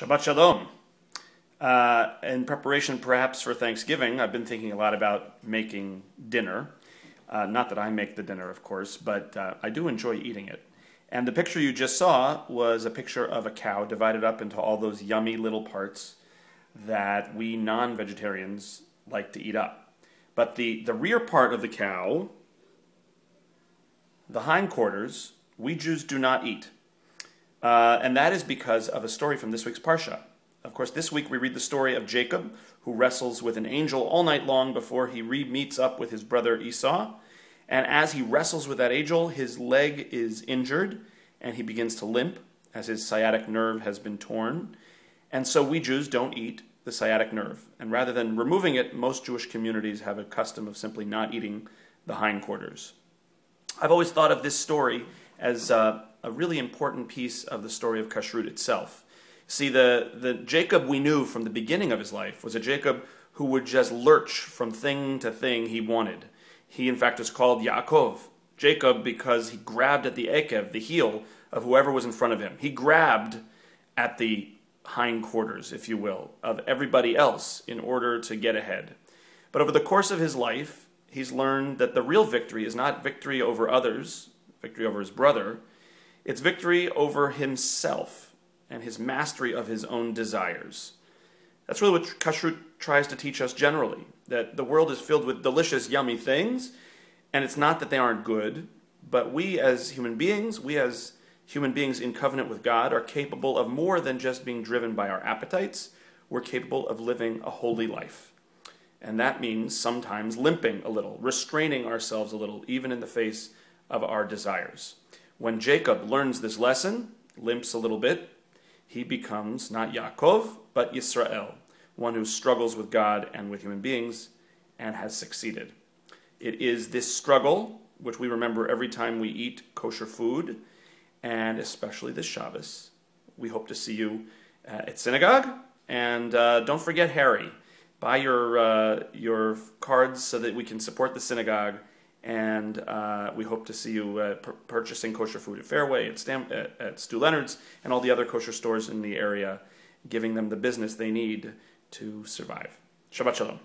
Shabbat Shalom. In preparation perhaps for Thanksgiving, I've been thinking a lot about making dinner. Not that I make the dinner, of course, but I do enjoy eating it. And the picture you just saw was a picture of a cow divided up into all those yummy little parts that we non-vegetarians like to eat up. But the rear part of the cow, the hindquarters, we Jews do not eat. And that is because of a story from this week's Parsha. Of course, this week we read the story of Jacob, who wrestles with an angel all night long before he meets up with his brother Esau. And as he wrestles with that angel, his leg is injured, and he begins to limp, as his sciatic nerve has been torn. And so we Jews don't eat the sciatic nerve. And rather than removing it, most Jewish communities have a custom of simply not eating the hindquarters. I've always thought of this story as a really important piece of the story of Kashrut itself. See, the Jacob we knew from the beginning of his life was a Jacob who would just lurch from thing to thing he wanted. He, in fact, is called Yaakov, Jacob, because he grabbed at the ekev, the heel, of whoever was in front of him. He grabbed at the hindquarters, if you will, of everybody else in order to get ahead. But over the course of his life, he's learned that the real victory is not victory over others, victory over his brother. It's victory over himself and his mastery of his own desires. That's really what Kashrut tries to teach us generally, that the world is filled with delicious, yummy things, and it's not that they aren't good, but we as human beings in covenant with God, are capable of more than just being driven by our appetites. We're capable of living a holy life. And that means sometimes limping a little, restraining ourselves a little, even in the face of our desires. When Jacob learns this lesson, limps a little bit, he becomes not Yaakov, but Yisrael, one who struggles with God and with human beings and has succeeded. It is this struggle, which we remember every time we eat kosher food, and especially this Shabbos. We hope to see you at synagogue, and don't forget Harry. Buy your cards so that we can support the synagogue, and we hope to see you purchasing kosher food at Fairway, at Stu Leonard's, and all the other kosher stores in the area, giving them the business they need to survive. Shabbat Shalom.